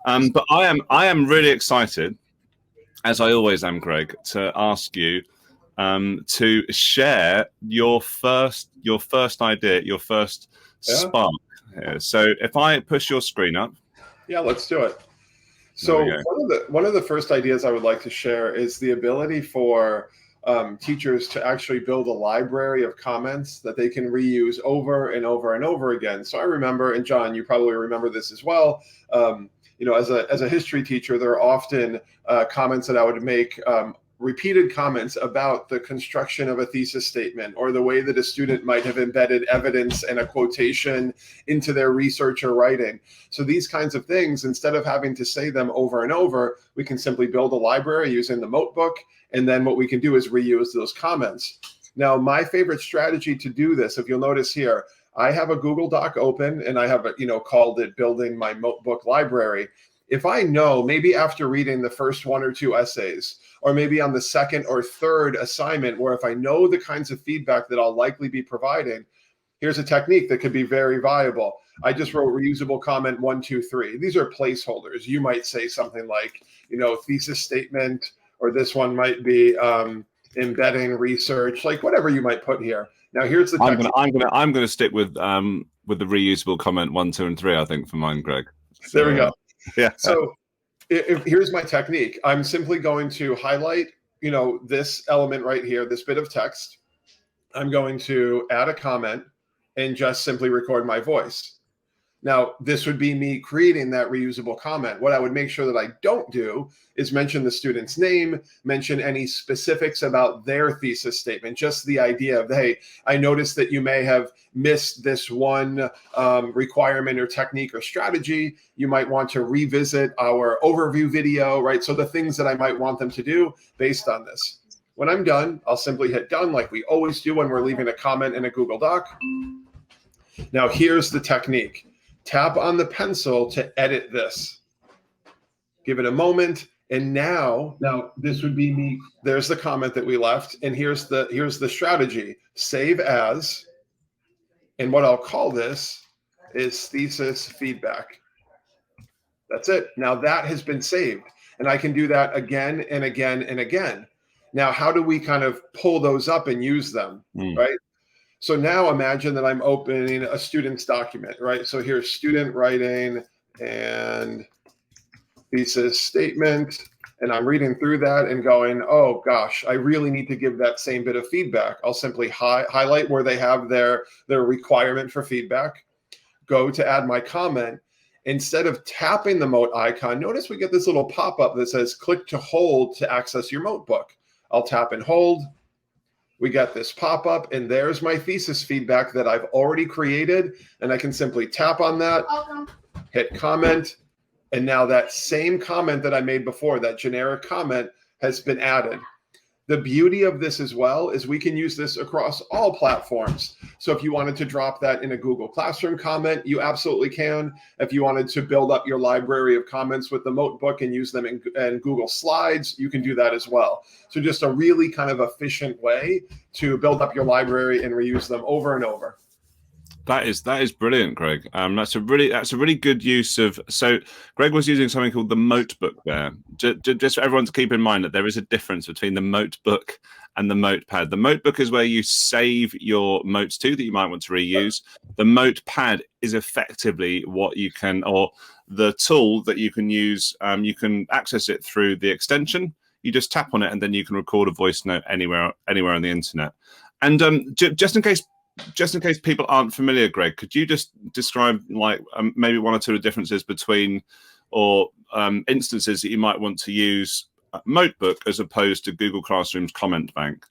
But I am really excited, as I always am, Greg, to ask you to share your first idea, your first spark here. So if I push your screen up. Yeah, let's do it. So one of the first ideas I would like to share is the ability for teachers to actually build a library of comments that they can reuse over and over and over again. So I remember, and John, you probably remember this as well. As a history teacher, there are often comments that I would make, repeated comments about the construction of a thesis statement or the way that a student might have embedded evidence and a quotation into their research or writing. So these kinds of things, instead of having to say them over and over, we can simply build a library using the Mote book. And then what we can do is reuse those comments. Now, my favorite strategy to do this, if you'll notice here, I have a Google Doc open and I have, called it Building My Mote Book Library. If I know, maybe after reading the first one or two essays, or maybe on the second or third assignment, where if I know the kinds of feedback that I'll likely be providing, here's a technique that could be very viable. I just wrote reusable comment 1, 2, 3. These are placeholders. You might say something like, thesis statement, or this one might be embedding research, like whatever you might put here. Now here's the technique. I'm gonna stick with the reusable comment 1, 2, and 3. I think for mine, Greg. So, there we go. Yeah. So here's my technique. I'm simply going to highlight, this element right here, this bit of text. I'm going to add a comment and just simply record my voice. Now, this would be me creating that reusable comment. What I would make sure that I don't do is mention the student's name, mention any specifics about their thesis statement, just the idea of, hey, I noticed that you may have missed this one requirement or technique or strategy. You might want to revisit our overview video, right? So the things that I might want them to do based on this. When I'm done, I'll simply hit done like we always do when we're leaving a comment in a Google Doc. Now, here's the technique. Tap on the pencil to edit this. Give it a moment. And now this would be me. There's the comment that we left. And here's the strategy. Save as. And what I'll call this is thesis feedback. That's it. Now that has been saved. And I can do that again and again and again. Now, how do we kind of pull those up and use them, right? So now imagine that I'm opening a student's document, right? So here's student writing and thesis statement, and I'm reading through that and going, oh gosh, I really need to give that same bit of feedback. I'll simply highlight where they have their requirement for feedback, go to add my comment. Instead of tapping the Mote icon, notice we get this little pop-up that says click to hold to access your Mote book. I'll tap and hold. We got this pop-up, and there's my thesis feedback that I've already created, and I can simply tap on that, hit comment, and now that same comment that I made before, that generic comment, has been added. The beauty of this as well is we can use this across all platforms. So if you wanted to drop that in a Google Classroom comment, you absolutely can. If you wanted to build up your library of comments with the Mote book and use them in Google Slides, you can do that as well. So just a really kind of efficient way to build up your library and reuse them over and over. That is brilliant, Greg. That's a really good use of. So Greg was using something called the Mote book there. Just for everyone to keep in mind that there is a difference between the Mote book and the Mote pad. The Mote book is where you save your Motes to that you might want to reuse. The Mote pad is effectively what you can, or the tool that you can use. You can access it through the extension. You just tap on it, and then you can record a voice note anywhere on the internet. And just in case people aren't familiar, Greg, could you just describe like maybe one or two of the differences between or instances that you might want to use Motebook as opposed to Google Classroom's comment bank?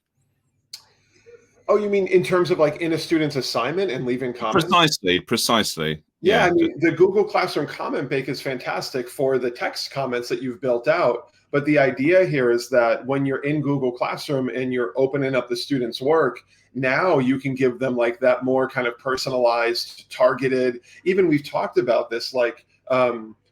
Oh, you mean in terms of like in a student's assignment and leaving comments? Precisely. Yeah, I mean, the Google Classroom comment bank is fantastic for the text comments that you've built out. But the idea here is that when you're in Google Classroom and you're opening up the student's work, now you can give them like that more kind of personalized, targeted, even we've talked about this, like,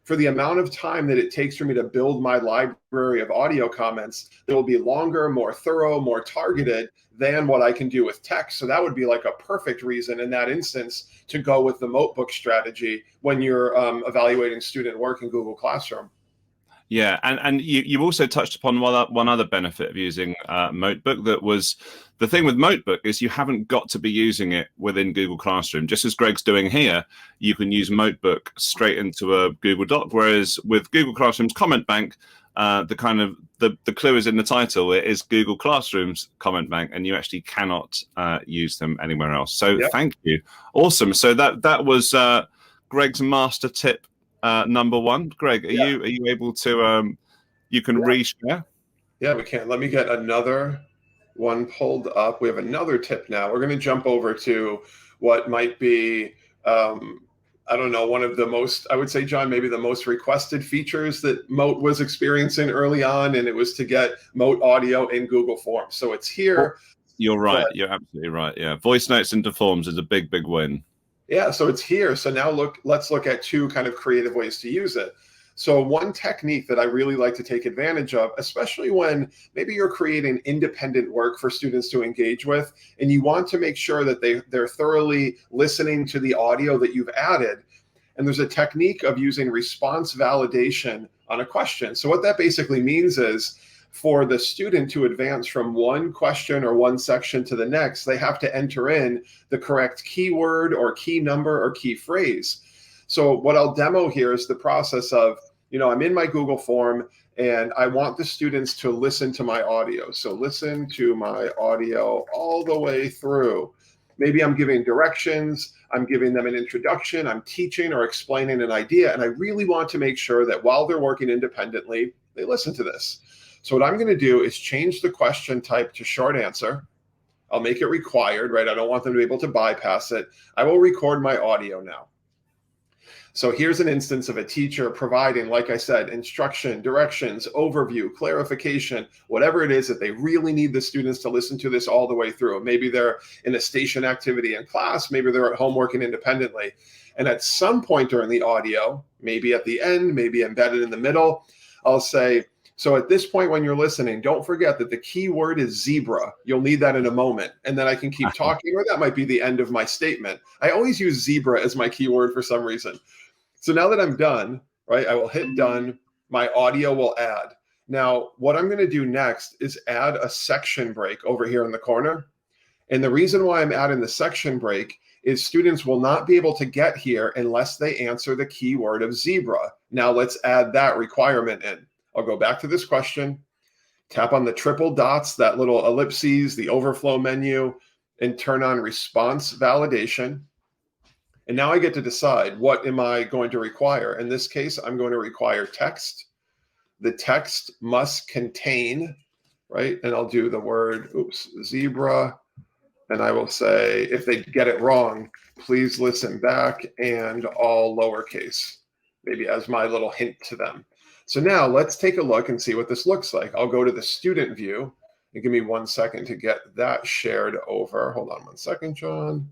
for the amount of time that it takes for me to build my library of audio comments, it will be longer, more thorough, more targeted than what I can do with text. So that would be like a perfect reason in that instance to go with the Notebook strategy when you're evaluating student work in Google Classroom. Yeah, and you also touched upon one other benefit of using Notebook. That was the thing with Notebook is you haven't got to be using it within Google Classroom. Just as Greg's doing here, you can use Notebook straight into a Google Doc. Whereas with Google Classroom's comment bank, the clue is in the title. It is Google Classroom's comment bank, and you actually cannot use them anywhere else. So Thank you, awesome. So that was Greg's master tip. Number one. Greg, are you able to you can reshare? Yeah, we can. Let me get another one pulled up. We have another tip now. We're going to jump over to what might be I don't know, one of the most, I would say, John, maybe the most requested features that Mote was experiencing early on, and it was to get Mote audio in Google Forms. So it's here. You're right. You're absolutely right. Yeah, voice notes into Forms is a big win. Yeah, so it's here. So now let's look at two kind of creative ways to use it. So one technique that I really like to take advantage of, especially when maybe you're creating independent work for students to engage with, and you want to make sure that they're thoroughly listening to the audio that you've added. And there's a technique of using response validation on a question. So what that basically means is for the student to advance from one question or one section to the next, they have to enter in the correct keyword or key number or key phrase. So what I'll demo here is the process of, I'm in my Google form and I want the students to listen to my audio. So listen to my audio all the way through. Maybe I'm giving directions, I'm giving them an introduction, I'm teaching or explaining an idea, and I really want to make sure that while they're working independently, they listen to this. So what I'm going to do is change the question type to short answer. I'll make it required, right? I don't want them to be able to bypass it. I will record my audio now. So here's an instance of a teacher providing, like I said, instruction, directions, overview, clarification, whatever it is that they really need the students to listen to this all the way through. Maybe they're in a station activity in class, maybe they're at home working independently. And at some point during the audio, maybe at the end, maybe embedded in the middle, I'll say, so at this point when you're listening, don't forget that the key word is zebra. You'll need that in a moment. And then I can keep talking, or that might be the end of my statement. I always use zebra as my keyword for some reason. So now that I'm done, right, I will hit done. My audio will add. Now, what I'm going to do next is add a section break over here in the corner. And the reason why I'm adding the section break is students will not be able to get here unless they answer the keyword of zebra. Now let's add that requirement in. I'll go back to this question, tap on the triple dots, that little ellipses, the overflow menu, and turn on response validation. And now I get to decide, what am I going to require? In this case, I'm going to require text. The text must contain, right? And I'll do the word, zebra. And I will say, if they get it wrong, please listen back, and all lowercase, maybe as my little hint to them. So now let's take a look and see what this looks like. I'll go to the student view. And give me 1 second to get that shared over. Hold on 1 second, John.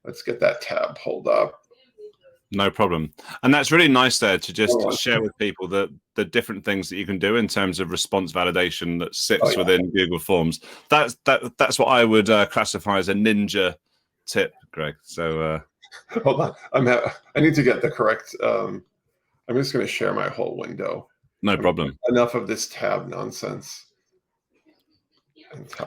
Let's get that tab pulled up. No problem. And that's really nice there to just share with people the different things that you can do in terms of response validation that sits within Google Forms. That's what I would classify as a ninja tip, Greg. So hold on. I need to get the correct. I'm just going to share my whole window. No problem. Enough of this tab nonsense.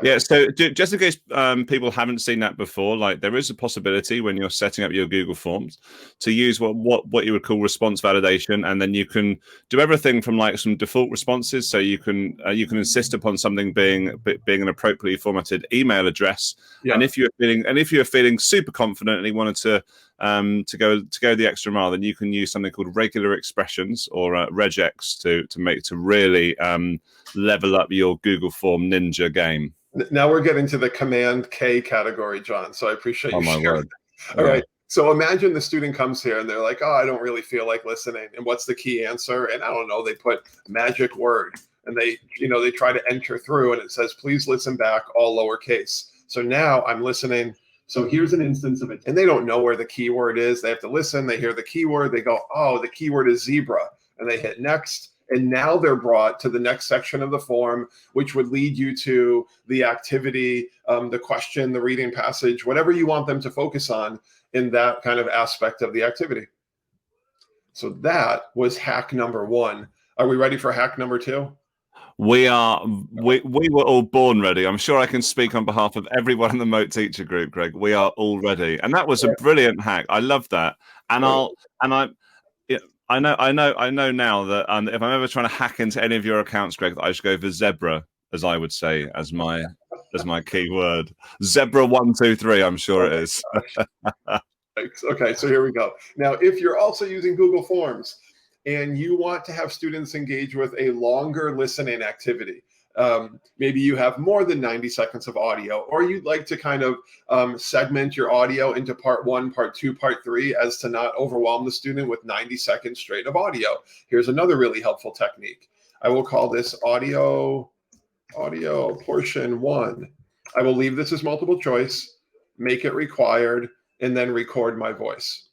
Yeah, so just in case people haven't seen that before, like there is a possibility when you're setting up your Google Forms to use what you would call response validation, and then you can do everything from like some default responses. So you can insist upon something being an appropriately formatted email address, and if you're feeling super confident and you wanted to go the extra mile, then you can use something called regular expressions or regex to really level up your Google Form ninja game. Now we're getting to the Command K category, John. So I appreciate you sharing. Word. All right. So imagine the student comes here and they're like, oh, I don't really feel like listening. And what's the key answer? And I don't know, they put magic word and they try to enter through and it says, please listen back, all lowercase. So now I'm listening So here's an instance of it. And they don't know where the keyword is. They have to listen. They hear the keyword. They go, oh, the keyword is zebra. And they hit next. And now they're brought to the next section of the form, which would lead you to the activity, the question, the reading passage, whatever you want them to focus on in that kind of aspect of the activity. So that was hack number 1. Are we ready for hack number 2? We were all born ready. I'm sure I can speak on behalf of everyone in the Mote teacher group, Greg. We are all ready, and that was a brilliant hack. I love that, and I know now that if I'm ever trying to hack into any of your accounts, Greg, that I should go for zebra, as I would say, as my keyword. Zebra 123. I'm sure it is. Okay, so here we go. Now, if you're also using Google Forms and you want to have students engage with a longer listening activity, maybe you have more than 90 seconds of audio, or you'd like to kind of segment your audio into part 1, part 2, part 3, as to not overwhelm the student with 90 seconds straight of audio. Here's another really helpful technique. I will call this audio portion 1. I will leave this as multiple choice, make it required, and then record my voice.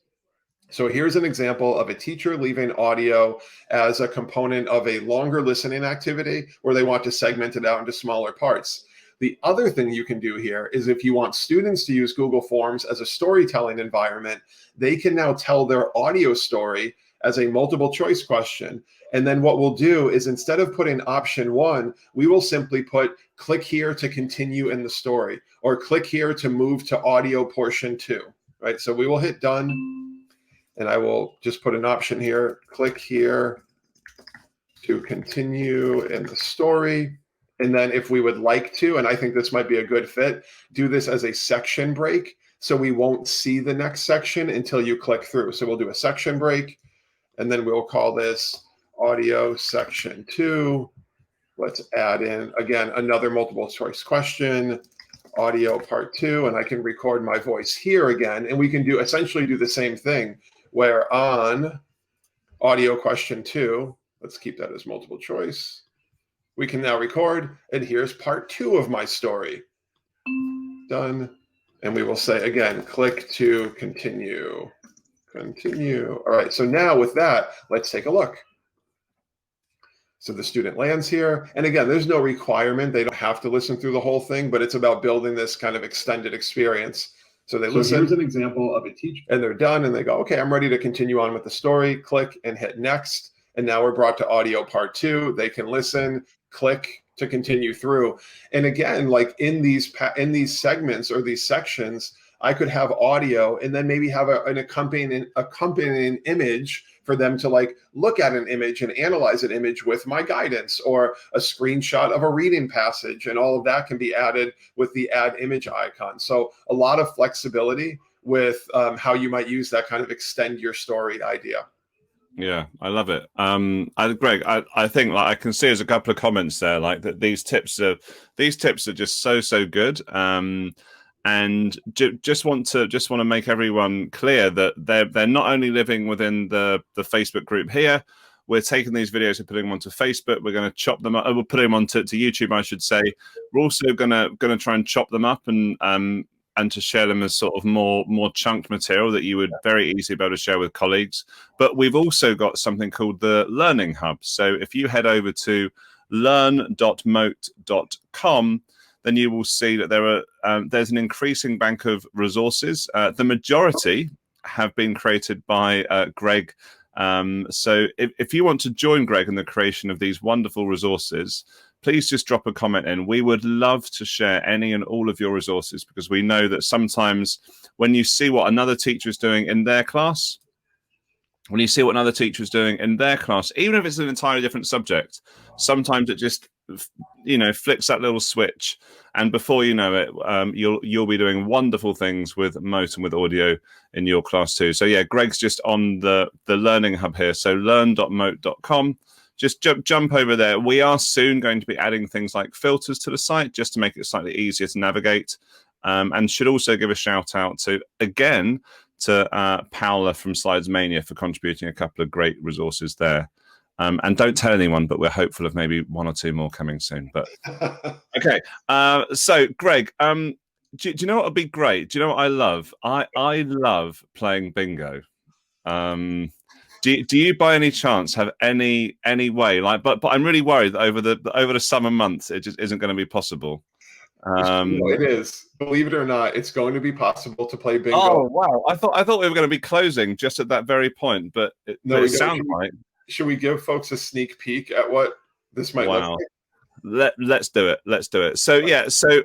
So here's an example of a teacher leaving audio as a component of a longer listening activity where they want to segment it out into smaller parts. The other thing you can do here is if you want students to use Google Forms as a storytelling environment, they can now tell their audio story as a multiple choice question. And then what we'll do is, instead of putting option 1, we will simply put click here to continue in the story, or click here to move to audio portion 2, right? So we will hit done, and I will just put an option here, click here to continue in the story. And then if we would like to, and I think this might be a good fit, do this as a section break, so we won't see the next section until you click through. So we'll do a section break, and then we'll call this audio section 2. Let's add in, again, another multiple choice question, audio part 2, and I can record my voice here again. And we can essentially do the same thing, where on audio question 2, let's keep that as multiple choice, we can now record, and here's part 2 of my story. Done. And we will say, again, click to continue. Continue. All right, so now with that, let's take a look. So the student lands here. And again, there's no requirement. They don't have to listen through the whole thing, but it's about building this kind of extended experience. So they listen. Here's an example of a teacher. And they're done, and they go, okay, I'm ready to continue on with the story. Click and hit next. And now we're brought to audio part 2. They can listen, click to continue through. And again, like in these segments or these sections, I could have audio and then maybe have an accompanying image for them to like look at an image and analyze an image with my guidance, or a screenshot of a reading passage, and all of that can be added with the add image icon. So a lot of flexibility with how you might use that kind of extend your story idea. Yeah, I love it. Greg, I think, like, I can see there's a couple of comments there, like that these tips are just so good. And just want to make everyone clear that they're not only living within the Facebook group here. We're taking these videos and putting them onto Facebook. We're going to chop them up. We'll put them onto YouTube, I should say. We're also going to try and chop them up and to share them as sort of more chunked material that you would very easily be able to share with colleagues. But we've also got something called the Learning Hub. So if you head over to learn.mote.com, then you will see that there's an increasing bank of resources. The majority have been created by Greg. So if you want to join Greg in the creation of these wonderful resources, please just drop a comment in. We would love to share any and all of your resources, because we know that sometimes when you see what another teacher is doing in their class, even if it's an entirely different subject, sometimes it just, flicks that little switch, and before you know it, you'll be doing wonderful things with Mote and with audio in your class too. So yeah, Greg's just on the Learning Hub here. So learn.mote.com. Just jump over there. We are soon going to be adding things like filters to the site, just to make it slightly easier to navigate. And should also give a shout out to Paola from Slides Mania for contributing a couple of great resources there. And don't tell anyone, but we're hopeful of maybe 1 or 2 more coming soon. But okay. So Greg, do you know what would be great? Do you know what I love? I love playing bingo. Um, do you by any chance have any way like? But I'm really worried that over the summer months it just isn't going to be possible. It is. Believe it or not, it's going to be possible to play bingo. Oh wow! I thought we were going to be closing just at that very point, but No, it sounds like. Should we give folks a sneak peek at what this might look Wow. like? Let's do it. Let's do it. So yeah. So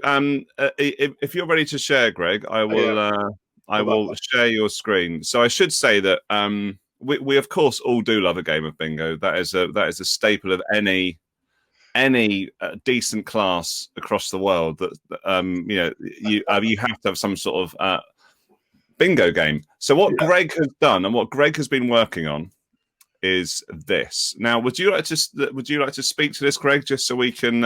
if you're ready to share, Greg, I will share your screen. So I should say that we of course all do love a game of bingo. That is a staple of any decent class across the world. That you have to have some sort of bingo game. So what Greg has done and what Greg has been working on is this. Now, would you like to speak to this, Greg, just so we can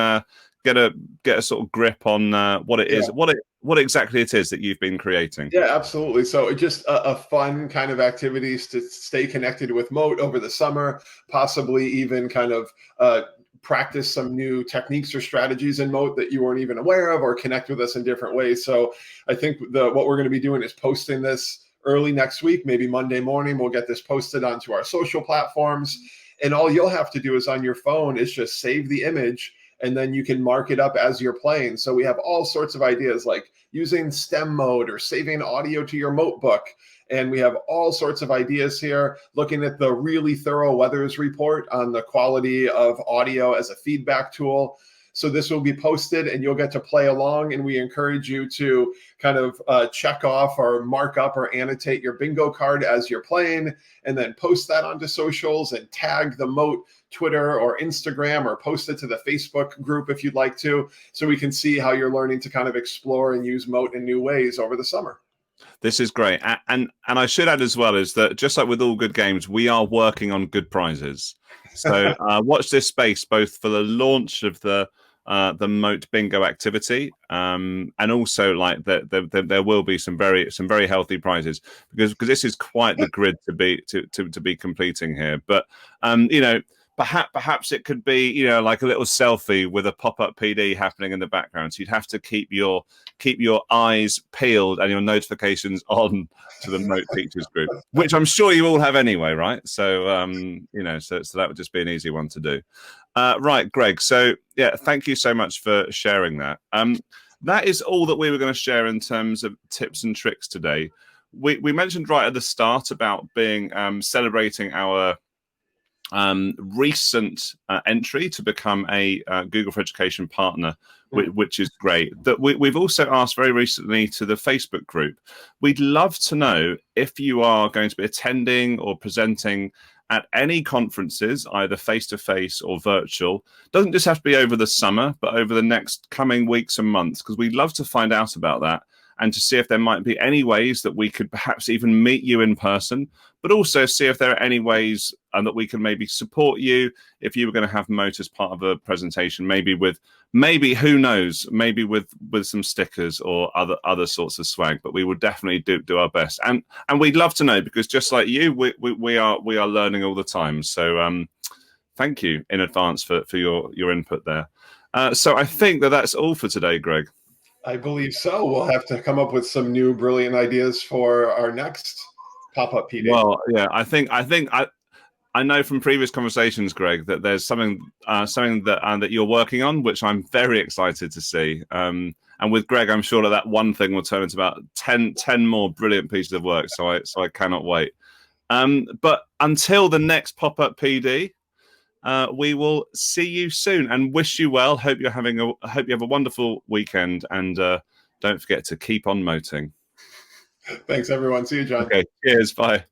get a sort of grip on what it is, what exactly it is that you've been creating? Yeah, absolutely. So just a fun kind of activities to stay connected with Mote over the summer, possibly even kind of practice some new techniques or strategies in Mote that you weren't even aware of, or connect with us in different ways. So I think what we're going to be doing is posting this early next week, maybe Monday morning. We'll get this posted onto our social platforms. And all you'll have to do is on your phone is just save the image, and then you can mark it up as you're playing. So we have all sorts of ideas like using STEM mode or saving audio to your Mote book. And we have all sorts of ideas here, looking at the really thorough weathers report on the quality of audio as a feedback tool. So this will be posted and you'll get to play along. And we encourage you to kind of check off or mark up or annotate your bingo card as you're playing, and then post that onto socials and tag the Mote Twitter or Instagram, or post it to the Facebook group if you'd like to, so we can see how you're learning to kind of explore and use Mote in new ways over the summer. This is great. And I should add as well is that just like with all good games, we are working on good prizes. So watch this space both for the launch of the Mote bingo activity, and also like there will be some very healthy prizes because this is quite the grid to be completing here. But perhaps it could be like a little selfie with a pop-up PD happening in the background. So you'd have to keep your eyes peeled and your notifications on to the Mote Teachers group, which I'm sure you all have anyway, right? So so that would just be an easy one to do. Right, Greg. So yeah, thank you so much for sharing that. That is all that we were going to share in terms of tips and tricks today. We mentioned right at the start about being celebrating our recent entry to become a Google for Education partner, which is great. That we've also asked very recently to the Facebook group. We'd love to know if you are going to be attending or presenting at any conferences, either face-to-face or virtual. Doesn't just have to be over the summer, but over the next coming weeks and months, because we'd love to find out about that and to see if there might be any ways that we could perhaps even meet you in person, but also see if there are any ways that we can maybe support you if you were going to have Mote as part of a presentation, maybe who knows, maybe with some stickers or other sorts of swag. But we would definitely do our best, and we'd love to know, because just like you, we are learning all the time. So thank you in advance for your input there. So I think that's all for today, Greg. I believe so. We'll have to come up with some new brilliant ideas for our next pop-up PD. Well, yeah, I know from previous conversations, Greg, that there's something that you're working on, which I'm very excited to see. And with Greg, I'm sure that one thing will turn into about 10 more brilliant pieces of work. So I cannot wait. But until the next pop-up PD, we will see you soon and wish you well. Hope you have a wonderful weekend, and don't forget to keep on moting. Thanks, everyone. See you, John. Okay. Cheers. Bye.